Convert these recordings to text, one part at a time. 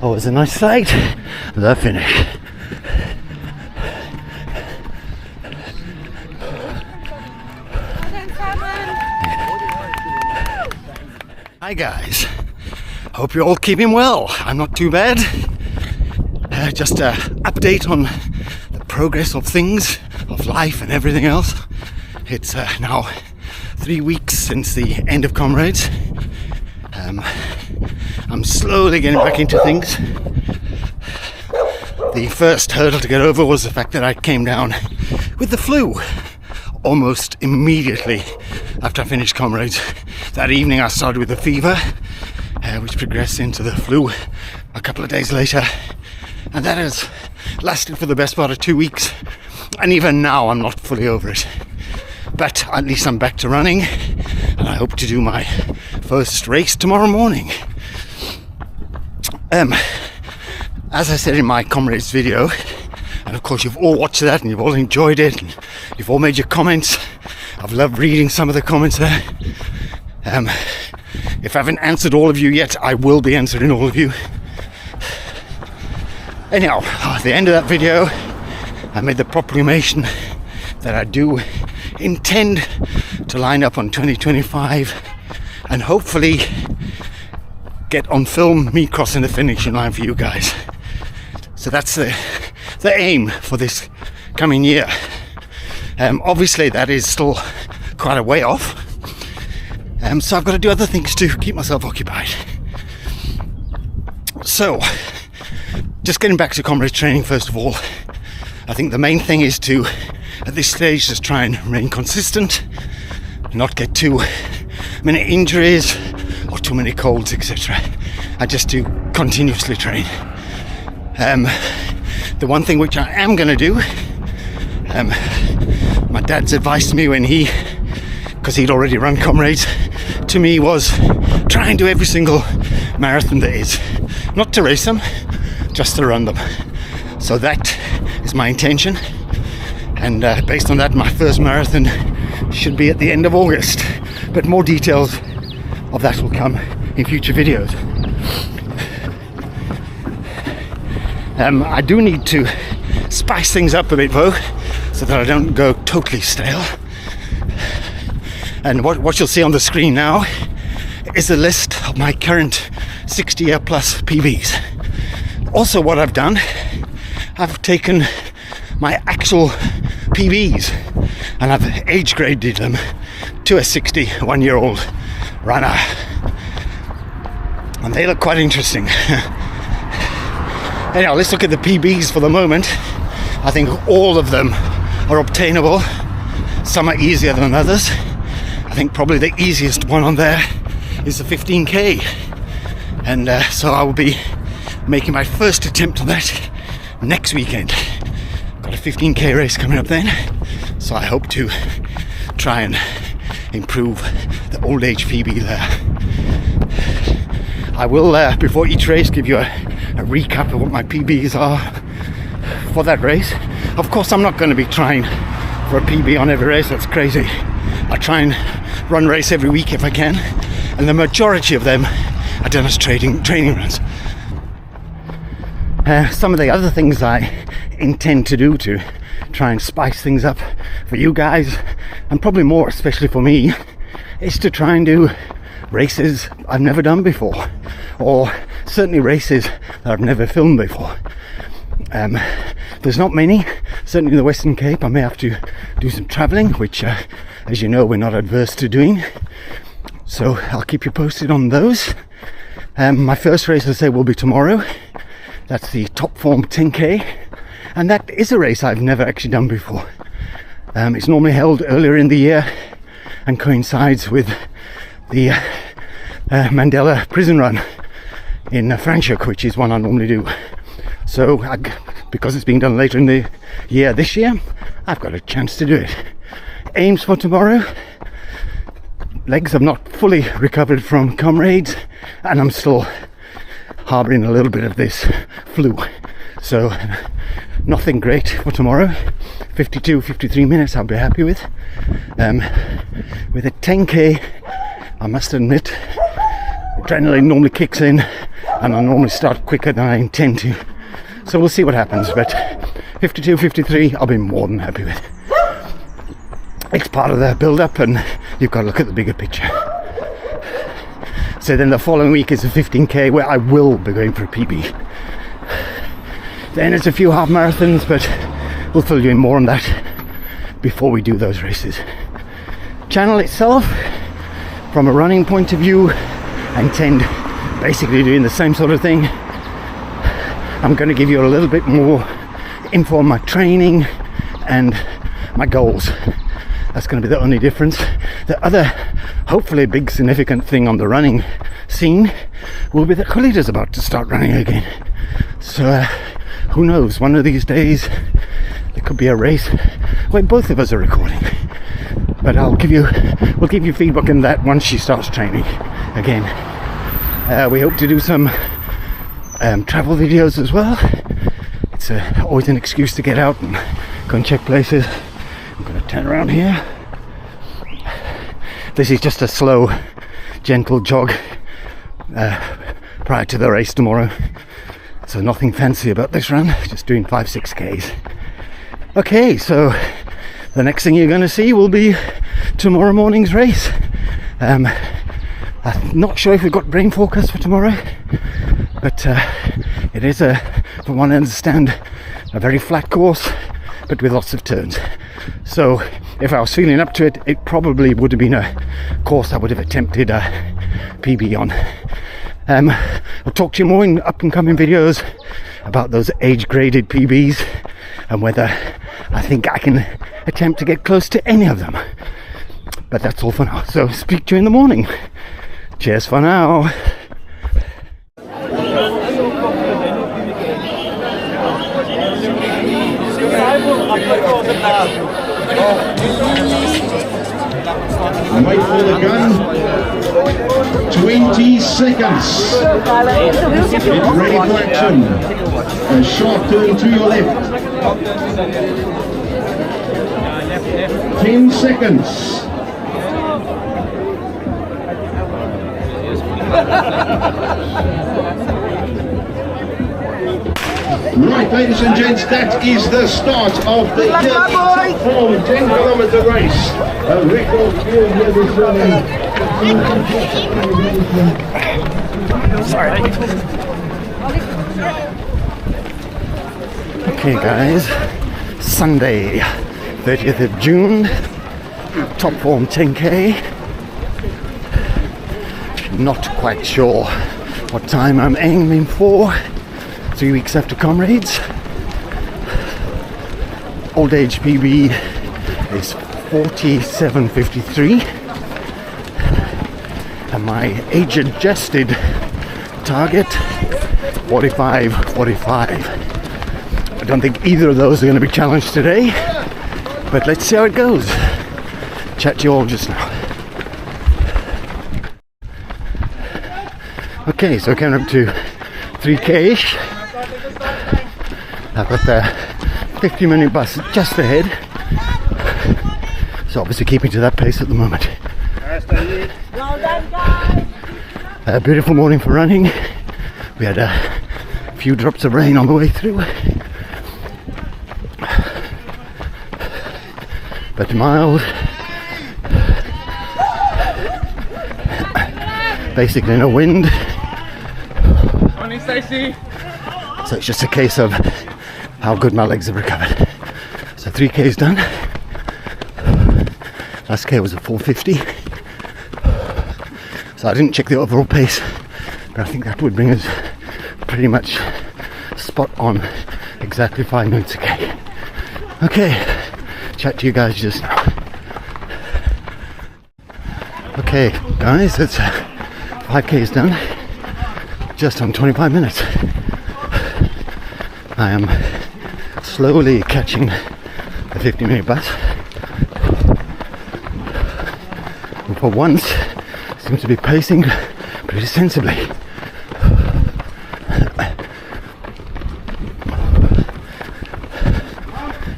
Always a nice sight. The finish. Hi guys, hope you're all keeping well. I'm not too bad. Just an update on the progress of things, of life and everything else. It's now 3 weeks since the end of Comrades. I'm slowly getting back into things. The first hurdle to get over was the fact that I came down with the flu almost immediately after I finished Comrades. That evening I started with a fever, which progressed into the flu a couple of days later, and that has lasted for the best part of 2 weeks, and even now I'm not fully over it. But at least I'm back to running, and I hope to do my first race tomorrow morning. As I said in my Comrades video, and of course you've all watched that and you've all enjoyed it and you've all made your comments. I've loved reading some of the comments there. If I haven't answered all of you yet, I will be answering all of you. Anyhow, at the end of that video, I made the proclamation that I do intend to line up on 2025 and hopefully get on film me crossing the finishing line for you guys. So that's the aim for this coming year. Obviously that is still quite a way off, so I've got to do other things to keep myself occupied. So just getting back to Comrades training first of all, I think the main thing is to, at this stage, just try and remain consistent, not get too many injuries or too many colds, etc. I just do continuously train. The one thing which I am going to do, my dad's advice to me when because he'd already run Comrades, to me was try and do every single marathon there is. Not to race them, just to run them. So that is my intention. And based on that, my first marathon should be at the end of August. But more details of that will come in future videos. I do need to spice things up a bit though, so that I don't go totally stale. And what you'll see on the screen now is a list of my current 60-year plus PBs. Also what I've done, I've taken my actual PBs and I've age graded them to a 61-year-old runner. And they look quite interesting. Anyhow, let's look at the PBs for the moment. I think all of them are obtainable. Some are easier than others. I think probably the easiest one on there is the 15k. And so I will be making my first attempt on that next weekend. Got a 15k race coming up then. So I hope to try and improve the old age PB there. I will, before each race, give you a recap of what my PBs are for that race. Of course, I'm not going to be trying for a PB on every race. That's crazy. I try and run race every week if I can, and the majority of them are demonstrating training runs. Some of the other things I intend to do to try and spice things up for you guys, and probably more especially for me, is to try and do races I've never done before, or certainly races that I've never filmed before. There's not many, certainly in the Western Cape. I may have to do some travelling, which as you know we're not adverse to doing, so I'll keep you posted on those. My first race, I say, will be tomorrow. That's the TOPFORM 10k, and that is a race I've never actually done before. It's normally held earlier in the year and coincides with the Mandela prison run in Franschhoek, which is one I normally do. So because it's being done later in the year this year, I've got a chance to do it. Aims for tomorrow: legs have not fully recovered from Comrades, and I'm still harbouring a little bit of this flu, so nothing great for tomorrow. 53 minutes I'll be happy with. With a 10k, I must admit, adrenaline normally kicks in and I normally start quicker than I intend to. So we'll see what happens, but 52, 53, I'll be more than happy with. It's part of the build-up, and you've got to look at the bigger picture. So then the following week is a 15k where I will be going for a PB. Then it's a few half marathons, but we'll fill you in more on that before we do those races. Channel itself, from a running point of view, I intend basically doing the same sort of thing. I'm going to give you a little bit more info on my training and my goals. That's going to be the only difference. The other, hopefully big significant thing on the running scene will be that Khalid's about to start running again. So who knows, one of these days there could be a race where both of us are recording. But we'll give you feedback on that once she starts training again. We hope to do some travel videos as well. It's always an excuse to get out and go and check places. I'm going to turn around here. This is just a slow, gentle jog prior to the race tomorrow. So nothing fancy about this run, just doing 5-6Ks. Okay, so the next thing you're going to see will be tomorrow morning's race. I'm not sure if we've got rain forecast for tomorrow, but it is, from what I understand, a very flat course, but with lots of turns. So if I was feeling up to it, it probably would have been a course I would have attempted a PB on. I'll talk to you more in up and coming videos about those age graded PBs and whether I think I can attempt to get close to any of them. But that's all for now, so speak to you in the morning. Cheers for now. Wait for the gun. 20 seconds. Get ready for action. A sharp turn to your left. 10 seconds. Right, ladies and gents, that is the start of the TOPFORM 10 kilometer race. A record field here this morning. Sorry. Okay guys, Sunday 30th of June, TOPFORM 10k. Not quite sure what time I'm aiming for. 3 weeks after Comrades. Old age PB is 47.53 and my age adjusted target 45.45. I don't think either of those are going to be challenged today, but let's see how it goes. Chat to you all just now. Okay, so coming up to 3k-ish. I've got the 50-minute bus just ahead, so obviously keeping to that pace at the moment. A beautiful morning for running. We had a few drops of rain on the way through, but mild. Basically no wind. Morning, Stacey. So it's just a case of how good my legs have recovered. So 3k's done. Last k was a 4:50. So I didn't check the overall pace, but I think that would bring us pretty much spot on, exactly 5 minutes a k. Okay, chat to you guys just now. Okay guys, it's 5k's done, just on 25 minutes. I am slowly catching the 50-minute bus, and for once seems to be pacing pretty sensibly.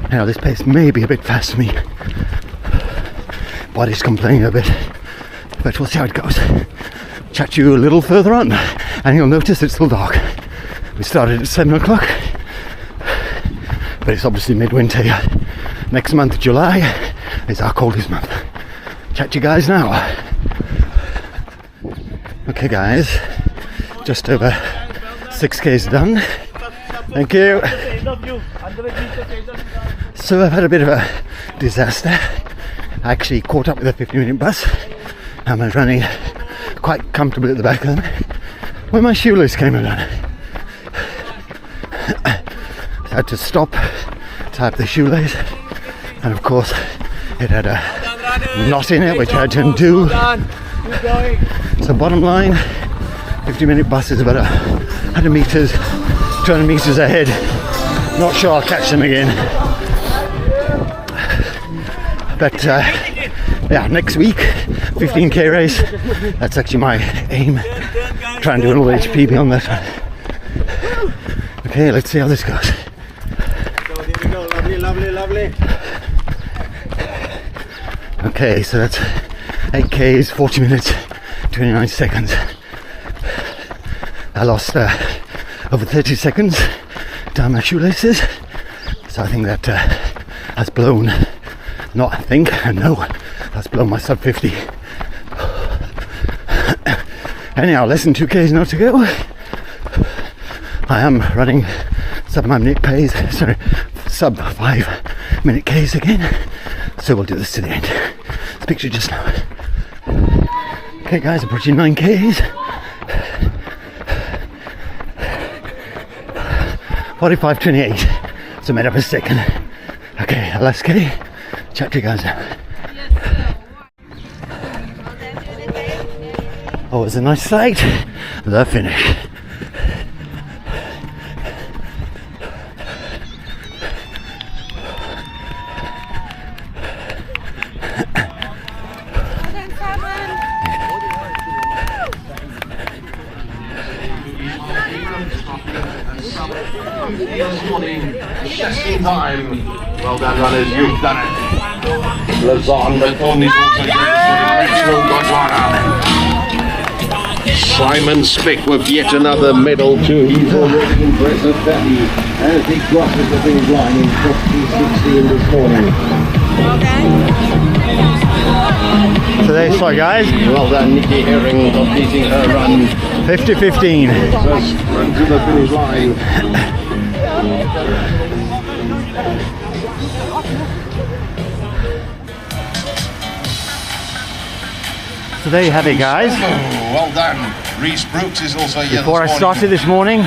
Now this pace may be a bit fast for me, body's complaining a bit, but we'll see how it goes. chat to you a little further on, and you'll notice it's still dark. We started at 7 o'clock, but it's obviously midwinter here. Next month, July, is our coldest month. Chat to you guys now. Okay guys, just over 6k's done. Thank you. So I've had a bit of a disaster. I actually caught up with a 50-minute bus. I was running quite comfortably at the back of them when my shoelace came undone. I had to stop, tie up the shoelace, and of course it had a knot in it which I had to undo. So bottom line, 50-minute bus is about 100 metres, 200 metres ahead. Not sure I'll catch them again. But yeah, next week, 15k race. That's actually my aim. Try and do an all HPB on that one. Okay, let's see how this goes. Lovely. Okay, so that's 8k's, 40 minutes, 29 seconds. I lost over 30 seconds down my shoelaces, so I think that has blown, not I think, I know, that's blown my sub 50. Anyhow, less than 2k's now to go. I am running sub 5 minute pace, sorry, sub 5 minute k's again, so we'll do this to the end. This picture just now. Okay guys, approaching 9k's. 45.28, so made up a second. Okay, last k. Chat to you guys now. Oh, it's a nice sight. The finish. Just in time. Well done, runners, you've done it. Lazan, but Tony's also Simon Spick with yet another medal too. He's already impressive, as he crosses the finish line in 50.16 this morning. So there, sorry guys. Well done, Nikki Herring, completing her run. 50.15. First run to the finish line. So there you have it, guys. Oh, well done. Reese Brooks is also here. Before I started this morning,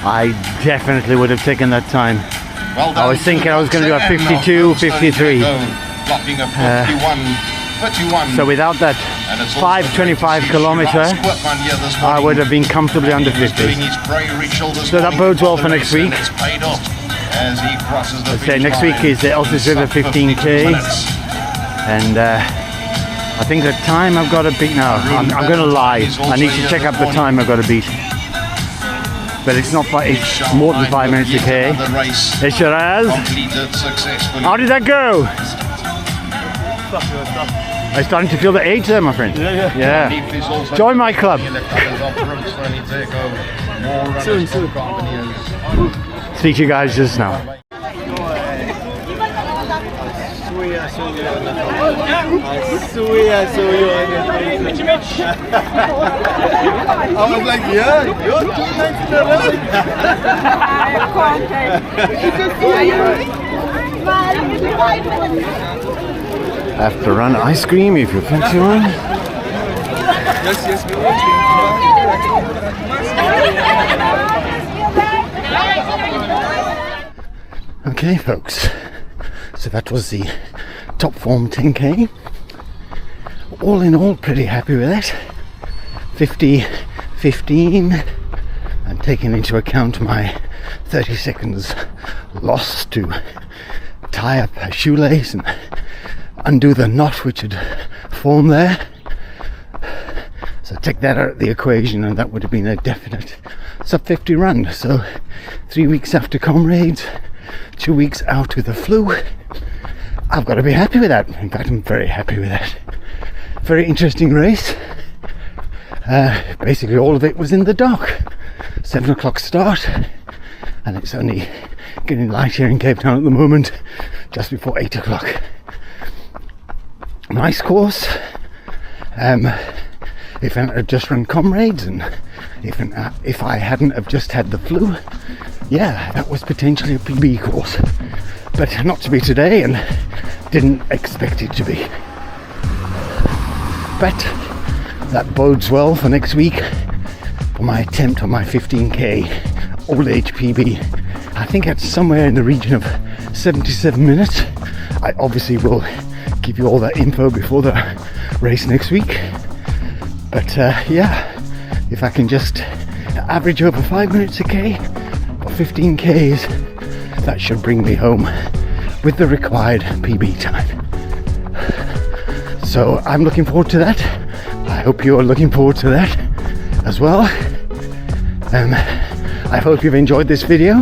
I definitely would have taken that time. Well done. I was thinking I was going to do a 52, 53. Blocking a 51. So without that 5:25 kilometer, I would have been comfortably under 50. So that bodes well for next week. Let's say next week is the Elsis River 15k, and I think the time I've got to beat now. I'm going to lie. I need to check up the time I've got to beat. But it's not. It's more than 5 minutes a k. It sure has. How did that go? I'm starting to feel the age there, my friend. Yeah. Join my club. Soon. Speak to you guys just now. I was like, yeah, you're too nice in the I have to run ice cream if you fancy one. Yes, we Okay, folks. So that was the TOPFORM 10k. All in all, pretty happy with it. 50.15, and taking into account my 30 seconds loss to tie up a shoelace and undo the knot which had formed there. So take that out of the equation and that would have been a definite sub 50 run. So 3 weeks after Comrades, 2 weeks out with the flu, I've got to be happy with that. In fact, I'm very happy with that. Very interesting race. basically all of it was in the dark. 7 o'clock start, and it's only getting light here in Cape Town at the moment, just before 8 o'clock. Nice course. If I had just run Comrades, and if I hadn't have just had the flu, yeah, that was potentially a PB course, but not to be today, and didn't expect it to be. But that bodes well for next week for my attempt on my 15k old age PB. I think it's somewhere in the region of 77 minutes. I obviously will give you all that info before the race next week. But yeah, if I can just average over 5 minutes a k for 15k's, that should bring me home with the required PB time. So I'm looking forward to that. I hope you're looking forward to that as well. I hope you've enjoyed this video.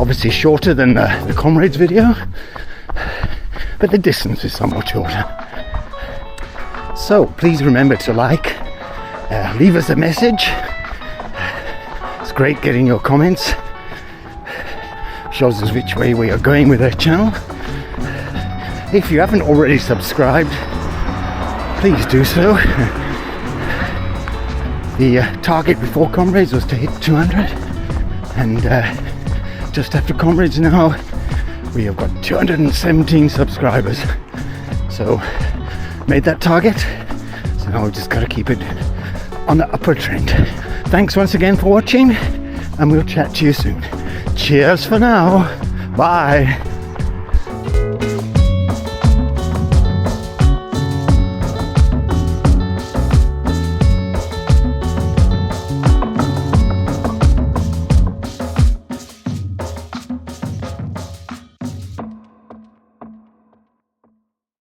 Obviously shorter than the Comrades video, but the distance is somewhat shorter. So please remember to like, leave us a message. It's great getting your comments. Shows us which way we are going with our channel. If you haven't already subscribed, please do so. The target before Comrades was to hit 200, and just after Comrades now we have got 217 subscribers, so made that target, so now we've just got to keep it on the upward trend. Thanks once again for watching, and we'll chat to you soon. Cheers for now. Bye.